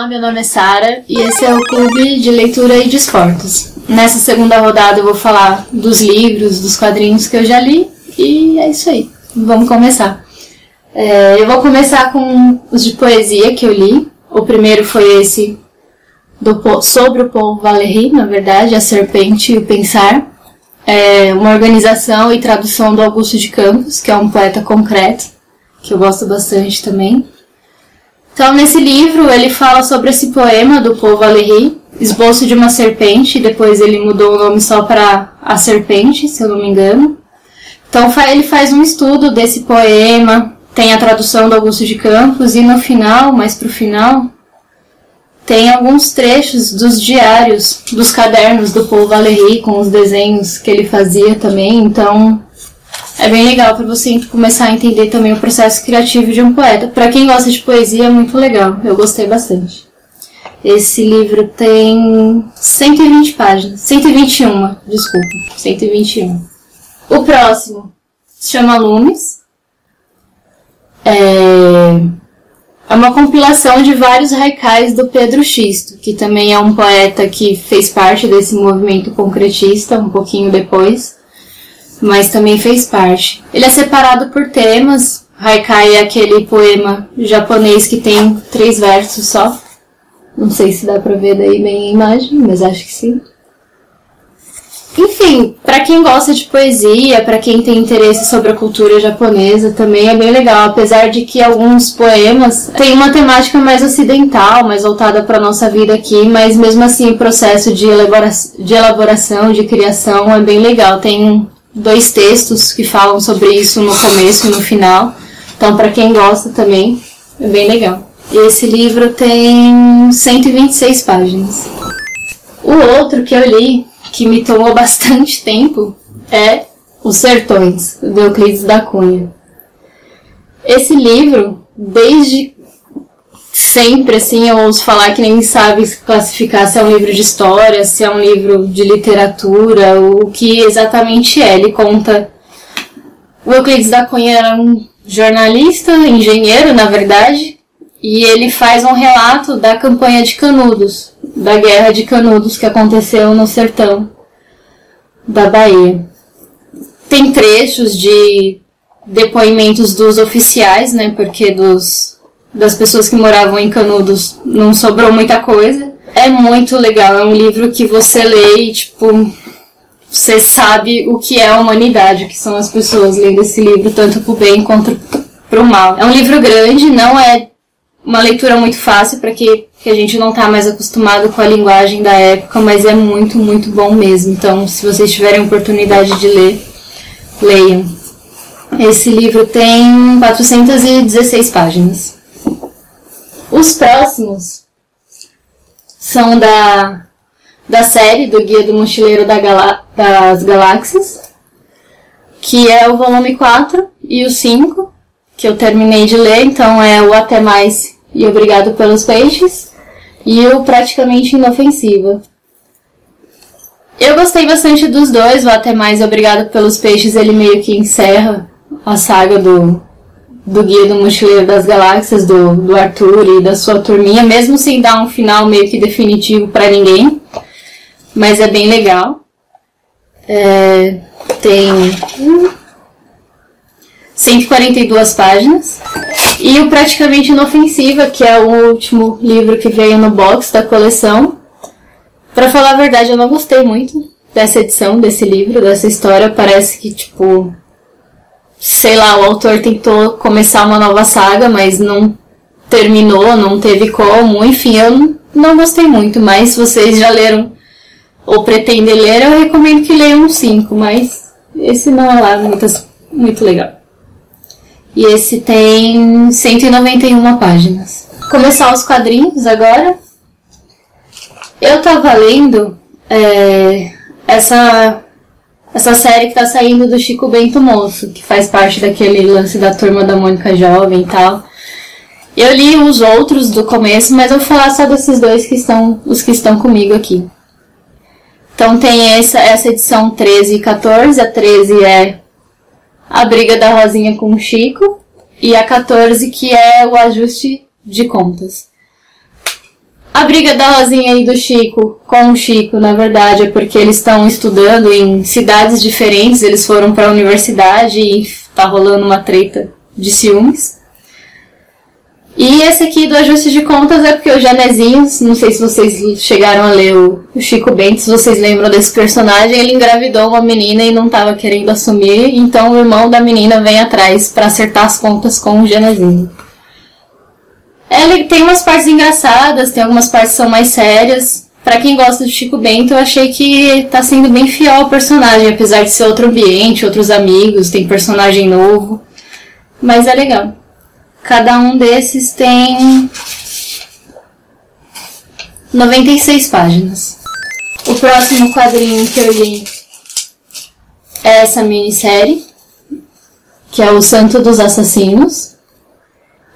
meu nome é Sara e esse é o Clube de Leitura e Desportos. Nessa segunda rodada eu vou falar dos livros, dos quadrinhos que eu já li e é isso aí. Vamos começar. Eu vou começar com os de poesia que eu li. O primeiro foi esse sobre o Paul Valéry, na verdade, A Serpente e o Pensar. É uma organização e tradução do Augusto de Campos, que é um poeta concreto, que eu gosto bastante também. Então, nesse livro, ele fala sobre esse poema do Paul Valéry, Esboço de uma Serpente, depois ele mudou o nome só para A Serpente, se eu não me engano. Então, ele faz um estudo desse poema, tem a tradução do Augusto de Campos, e no final, mais pro final, tem alguns trechos dos diários, dos cadernos do Paul Valéry, com os desenhos que ele fazia também, então é bem legal para você começar a entender também o processo criativo de um poeta. Para quem gosta de poesia, é muito legal, eu gostei bastante. Esse livro tem 120 páginas, 121, desculpa, 121. O próximo se chama Lumes. É uma compilação de vários haikais do Pedro Xisto, que também é um poeta que fez parte desse movimento concretista um pouquinho depois, mas também fez parte. Ele é separado por temas. Haikai é aquele poema japonês que tem 3 versos só. Não sei se dá pra ver daí bem a imagem, mas acho que sim. Enfim, para quem gosta de poesia, para quem tem interesse sobre a cultura japonesa, também é bem legal, apesar de que alguns poemas têm uma temática mais ocidental, mais voltada para a nossa vida aqui, mas mesmo assim o processo de elaboração, de criação é bem legal. Tem 2 textos que falam sobre isso no começo e no final, então para quem gosta também é bem legal. E esse livro tem 126 páginas. O outro que eu li, que me tomou bastante tempo, é Os Sertões, do Euclides da Cunha. Esse livro, desde sempre, assim, eu ouço falar que nem sabe classificar se é um livro de história, se é um livro de literatura, o que exatamente é. Ele conta... O Euclides da Cunha era um jornalista, engenheiro, na verdade, e ele faz um relato da campanha de Canudos, da guerra de Canudos que aconteceu no sertão da Bahia. Tem trechos de depoimentos dos oficiais, né, porque das pessoas que moravam em Canudos não sobrou muita coisa. É muito legal, é um livro que você lê e, tipo, você sabe o que é a humanidade, que são as pessoas lendo esse livro, tanto pro bem quanto pro mal. É um livro grande, não é uma leitura muito fácil para que a gente não está mais acostumado com a linguagem da época, mas é muito, muito bom mesmo. Então, se vocês tiverem oportunidade de ler, leiam. Esse livro tem 416 páginas. Os próximos são da série do Guia do Mochileiro das Galáxias, que é o volume 4 e o 5, que eu terminei de ler, então é o Até Mais e Obrigado pelos Peixes, e o Praticamente Inofensiva. Eu gostei bastante dos dois. O Até Mais e Obrigado pelos Peixes, ele meio que encerra a saga do Guia do Mochileiro das Galáxias, do Arthur e da sua turminha, mesmo sem dar um final meio que definitivo pra ninguém, mas é bem legal. Tem 142 páginas. E o Praticamente Inofensiva, que é o último livro que veio no box da coleção. Pra falar a verdade, eu não gostei muito dessa edição, desse livro, dessa história. Parece que, tipo, sei lá, o autor tentou começar uma nova saga, mas não terminou, não teve como. Enfim, eu não gostei muito, mas se vocês já leram ou pretendem ler, eu recomendo que leiam um 5, mas esse não é lá muito legal. E esse tem 191 páginas. Começar os quadrinhos agora. Eu tava lendo essa série que tá saindo do Chico Bento Moço, que faz parte daquele lance da Turma da Mônica Jovem e tal. Eu li os outros do começo, mas eu vou falar só desses dois que são os que estão comigo aqui. Então tem essa edição 13 e 14. A 13 é A Briga da Rosinha com o Chico, e a 14 que é o Ajuste de Contas. A briga da Rosinha e do Chico com o Chico, na verdade, é porque eles estão estudando em cidades diferentes, eles foram para a universidade e tá rolando uma treta de ciúmes. E esse aqui do Ajuste de Contas é porque o Janezinho, não sei se vocês chegaram a ler o Chico Bento, se vocês lembram desse personagem, ele engravidou uma menina e não estava querendo assumir, então o irmão da menina vem atrás para acertar as contas com o Janezinho. Ele tem umas partes engraçadas, tem algumas partes que são mais sérias. Pra quem gosta do Chico Bento, eu achei que tá sendo bem fiel ao personagem, apesar de ser outro ambiente, outros amigos, tem personagem novo. Mas é legal. Cada um desses tem 96 páginas. O próximo quadrinho que eu li é essa minissérie, que é o Santo dos Assassinos.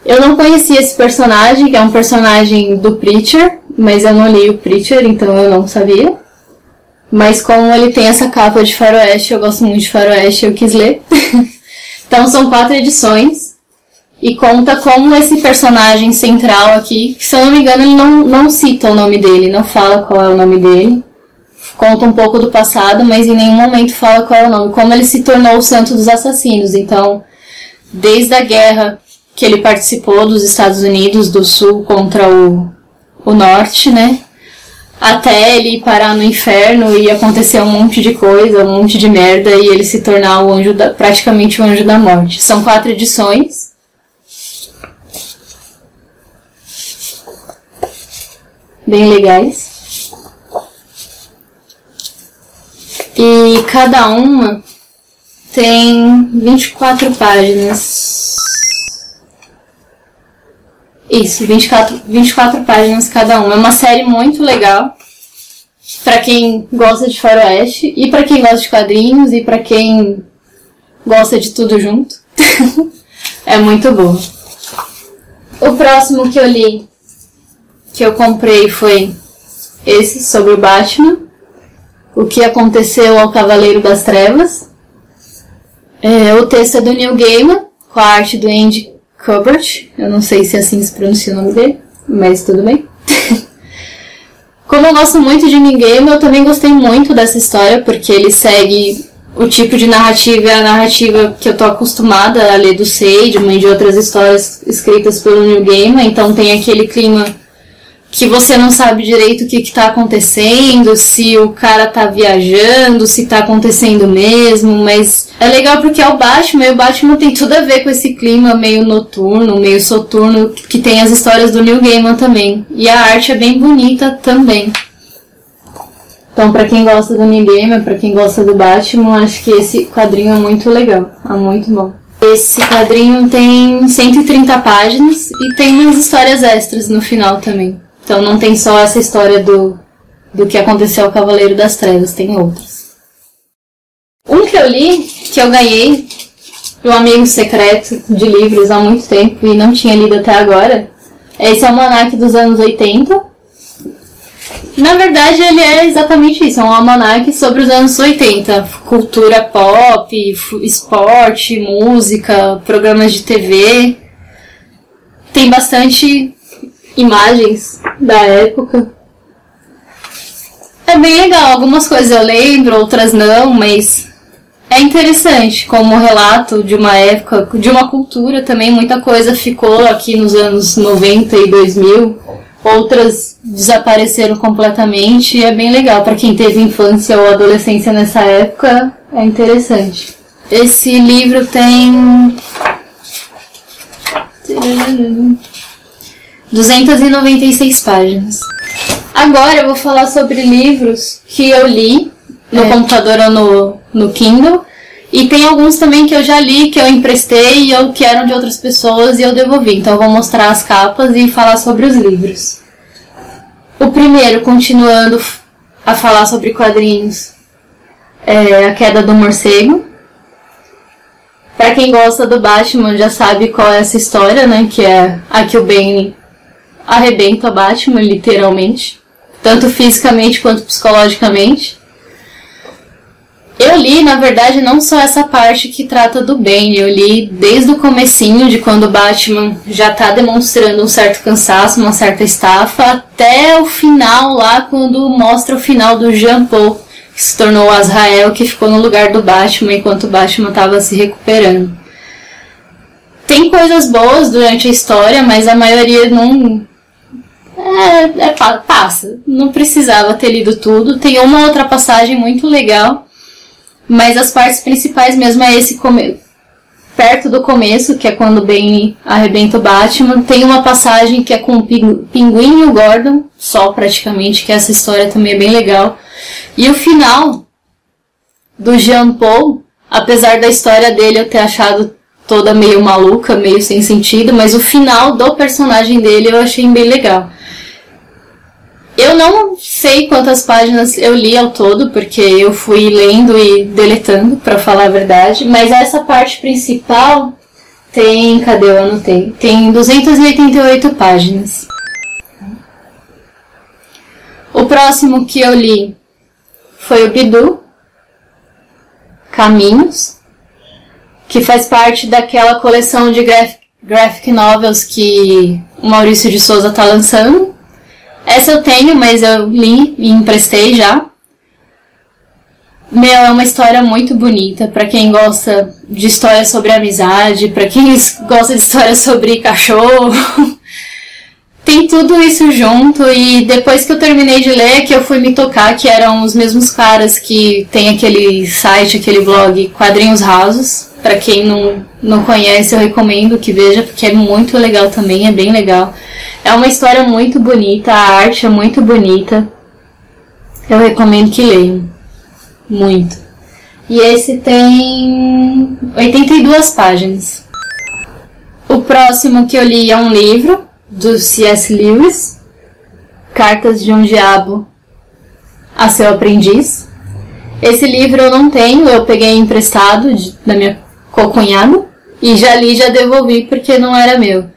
Eu não conhecia esse personagem, que é um personagem do Preacher, mas eu não li o Preacher, então eu não sabia. Mas como ele tem essa capa de faroeste, eu gosto muito de faroeste, eu quis ler. Então são 4 edições, e conta como esse personagem central aqui, que se eu não me engano ele não cita o nome dele, não fala qual é o nome dele. Conta um pouco do passado, mas em nenhum momento fala qual é o nome. Como ele se tornou o Santo dos Assassinos, então desde a guerra que ele participou dos Estados Unidos do Sul contra o Norte, né? Até ele parar no inferno e acontecer um monte de coisa, um monte de merda, e ele se tornar praticamente o Anjo da Morte. São 4 edições. Bem legais. E cada uma tem 24 páginas. Isso, 24 páginas cada uma. É uma série muito legal pra quem gosta de faroeste, e pra quem gosta de quadrinhos, e pra quem gosta de tudo junto. É muito boa. O próximo que eu li, que eu comprei, foi esse, sobre o Batman. O que aconteceu ao Cavaleiro das Trevas. O texto é do Neil Gaiman, com a arte do Andy Kubert, eu não sei se assim se pronuncia o nome dele, mas tudo bem. Como eu gosto muito de Neil Gaiman, eu também gostei muito dessa história, porque ele segue o tipo de narrativa, é a narrativa que eu tô acostumada a ler do Sandman e de outras histórias escritas pelo Neil Gaiman, então tem aquele clima que você não sabe direito o que tá acontecendo, se o cara tá viajando, se tá acontecendo mesmo, mas é legal porque é o Batman, e o Batman tem tudo a ver com esse clima meio noturno, meio soturno, que tem as histórias do Neil Gaiman também. E a arte é bem bonita também. Então, pra quem gosta do Neil Gaiman, pra quem gosta do Batman, acho que esse quadrinho é muito legal, é muito bom. Esse quadrinho tem 130 páginas e tem umas histórias extras no final também. Então não tem só essa história do que aconteceu ao Cavaleiro das Trevas, tem outras. Um que eu li, que eu ganhei de um amigo secreto de livros há muito tempo e não tinha lido até agora, é esse almanaque dos anos 80. Na verdade ele é exatamente isso, é um almanaque sobre os anos 80. Cultura pop, esporte, música, programas de TV. Tem bastante imagens da época. É bem legal, algumas coisas eu lembro, outras não, mas é interessante como relato de uma época, de uma cultura também. Muita coisa ficou aqui nos anos 90 e 2000, outras desapareceram completamente, e é bem legal para quem teve infância ou adolescência nessa época, é interessante. Esse livro tem 296 páginas. Agora eu vou falar sobre livros que eu li no computador ou no Kindle. E tem alguns também que eu já li, que eu emprestei e que eram de outras pessoas e eu devolvi. Então eu vou mostrar as capas e falar sobre os livros. O primeiro, continuando a falar sobre quadrinhos, é A Queda do Morcego. Pra quem gosta do Batman já sabe qual é essa história, né? Que é a que o Bane arrebenta o Batman, literalmente. Tanto fisicamente quanto psicologicamente. Eu li, na verdade, não só essa parte que trata do Bane, eu li desde o comecinho, de quando o Batman já tá demonstrando um certo cansaço, uma certa estafa, até o final lá, quando mostra o final do Jean Paul, que se tornou o Azrael, que ficou no lugar do Batman enquanto o Batman estava se recuperando. Tem coisas boas durante a história, mas a maioria não... passa. Não precisava ter lido tudo. Tem uma outra passagem muito legal, mas as partes principais mesmo é esse perto do começo, que é quando o Bane arrebenta o Batman. Tem uma passagem que é com o Pinguim e o Gordon, só praticamente, que essa história também é bem legal. E o final do Jean Paul, apesar da história dele eu ter achado toda meio maluca, meio sem sentido, mas o final do personagem dele eu achei bem legal. Eu não sei quantas páginas eu li ao todo, porque eu fui lendo e deletando, pra falar a verdade, mas essa parte principal tem... Cadê? Eu anotei. Tem 288 páginas. O próximo que eu li foi o Bidu, Caminhos, que faz parte daquela coleção de graphic novels que o Maurício de Souza tá lançando. Essa eu tenho, mas eu li e emprestei já. É uma história muito bonita pra quem gosta de história sobre amizade, pra quem gosta de história sobre cachorro. Tem tudo isso junto, e depois que eu terminei de ler, que eu fui me tocar que eram os mesmos caras que tem aquele site, aquele blog Quadrinhos Rasos. Pra quem não conhece, eu recomendo que veja, porque é muito legal também, é bem legal. É uma história muito bonita, a arte é muito bonita. Eu recomendo que leiam. Muito. E esse tem 82 páginas. O próximo que eu li é um livro do C.S. Lewis, Cartas de um Diabo a Seu Aprendiz. Esse livro eu não tenho, eu peguei emprestado da minha cocunhada e já li, já devolvi porque não era meu.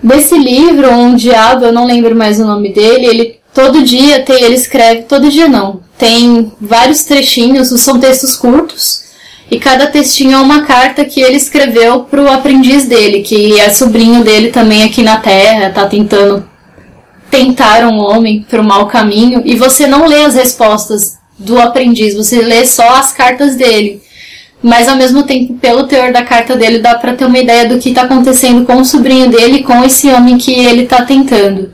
Desse livro, Um Diabo, eu não lembro mais o nome dele, ele todo dia ele escreve, todo dia não, tem vários trechinhos, são textos curtos, e cada textinho é uma carta que ele escreveu pro aprendiz dele, que é sobrinho dele também aqui na Terra, tá tentando tentar um homem pro mau caminho, e você não lê as respostas do aprendiz, você lê só as cartas dele. Mas ao mesmo tempo, pelo teor da carta dele, dá pra ter uma ideia do que tá acontecendo com o sobrinho dele e com esse homem que ele tá tentando.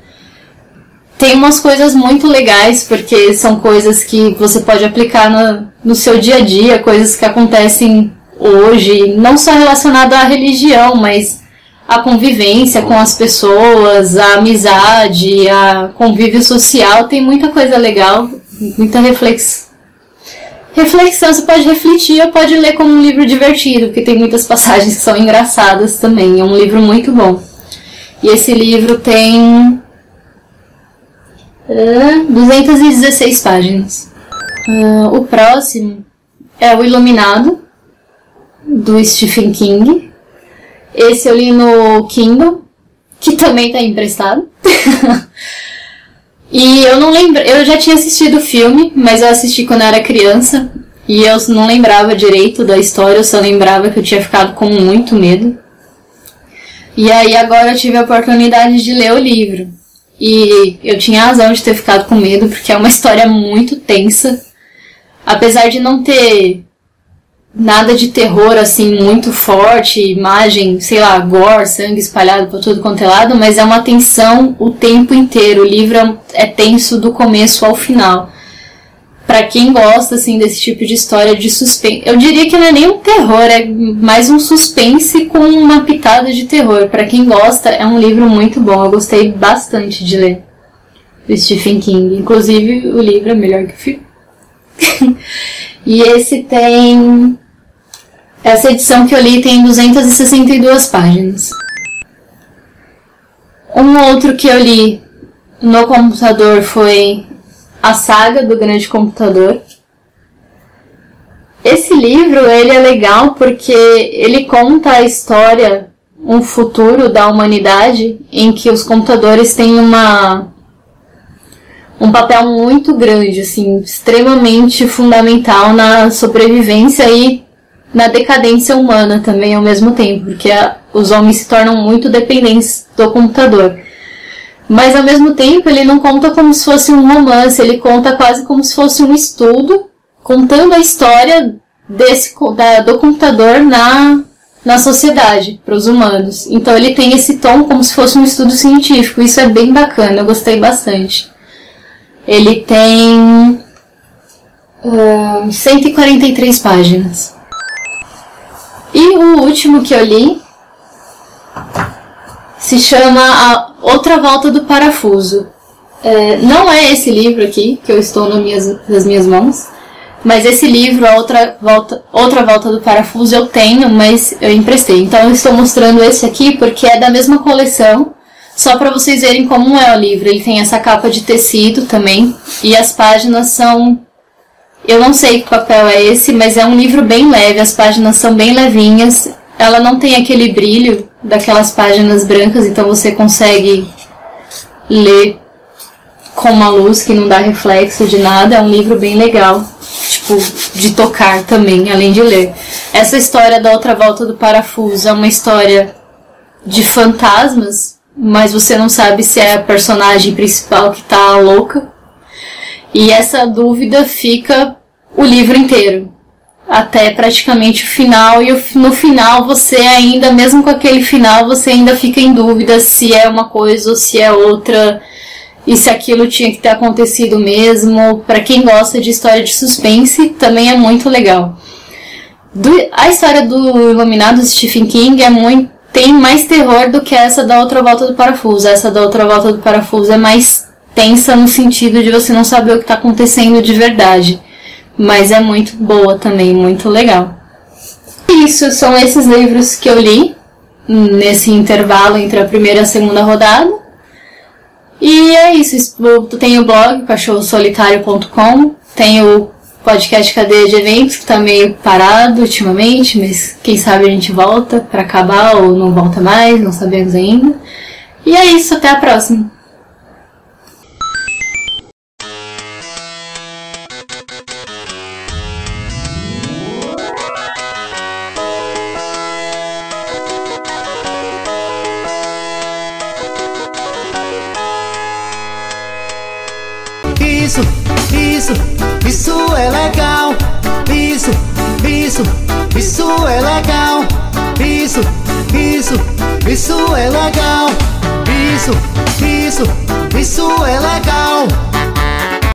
Tem umas coisas muito legais, porque são coisas que você pode aplicar no seu dia a dia, coisas que acontecem hoje, não só relacionado à religião, mas à convivência com as pessoas, à amizade, a convívio social. Tem muita coisa legal, muita reflexão, você pode refletir ou pode ler como um livro divertido, porque tem muitas passagens que são engraçadas também. É um livro muito bom. E esse livro tem 216 páginas. O próximo é O Iluminado, do Stephen King. Esse eu li no Kindle, que também está emprestado. E eu não lembro, eu já tinha assistido o filme, mas eu assisti quando eu era criança, e eu não lembrava direito da história, eu só lembrava que eu tinha ficado com muito medo. E aí agora eu tive a oportunidade de ler o livro. E eu tinha razão de ter ficado com medo, porque é uma história muito tensa. Apesar de não ter nada de terror, assim, muito forte, imagem, sei lá, gore, sangue espalhado por tudo quanto é lado, mas é uma tensão o tempo inteiro. O livro é tenso do começo ao final. Pra quem gosta, assim, desse tipo de história de suspense, eu diria que não é nem um terror, é mais um suspense com uma pitada de terror. Pra quem gosta, é um livro muito bom, eu gostei bastante de ler, do Stephen King. Inclusive, o livro é melhor que o filme. E esse tem... Essa edição que eu li tem 262 páginas. Um outro que eu li no computador foi A Saga do Grande Computador. Esse livro, ele é legal porque ele conta a história, um futuro da humanidade em que os computadores têm um um papel muito grande, assim, extremamente fundamental na sobrevivência e na decadência humana também ao mesmo tempo, porque os homens se tornam muito dependentes do computador. Mas ao mesmo tempo ele não conta como se fosse um romance, ele conta quase como se fosse um estudo, contando a história do computador na sociedade, para os humanos. Então ele tem esse tom como se fosse um estudo científico, isso é bem bacana, eu gostei bastante. Ele tem 143 páginas. E o último que eu li se chama A Outra Volta do Parafuso. Não é esse livro aqui, que eu estou nas minhas mãos, mas esse livro, A Outra Volta do Parafuso, eu tenho, mas eu emprestei. Então eu estou mostrando esse aqui porque é da mesma coleção, só para vocês verem como é o livro. Ele tem essa capa de tecido também, e as páginas são... Eu não sei que papel é esse, mas é um livro bem leve, as páginas são bem levinhas. Ela não tem aquele brilho daquelas páginas brancas, então você consegue ler com uma luz que não dá reflexo de nada. É um livro bem legal, tipo, de tocar também, além de ler. Essa história da Outra Volta do Parafuso é uma história de fantasmas, mas você não sabe se é a personagem principal que tá louca. E essa dúvida fica o livro inteiro, até praticamente o final, e no final você ainda, mesmo com aquele final, você ainda fica em dúvida se é uma coisa ou se é outra, e se aquilo tinha que ter acontecido mesmo. Para quem gosta de história de suspense, também é muito legal. A história do Iluminado, do Stephen King, tem mais terror do que essa da Outra Volta do Parafuso. Essa da Outra Volta do Parafuso é mais tensa no sentido de você não saber o que está acontecendo de verdade. Mas é muito boa também, muito legal. Isso, são esses livros que eu li nesse intervalo entre a primeira e a segunda rodada. E é isso, eu tenho o blog cachorrosolitario.com, tenho o podcast Cadeia de Eventos, que está meio parado ultimamente, mas quem sabe a gente volta para acabar ou não volta mais, não sabemos ainda. E é isso, até a próxima! Isso é legal. Isso é legal. Isso é legal.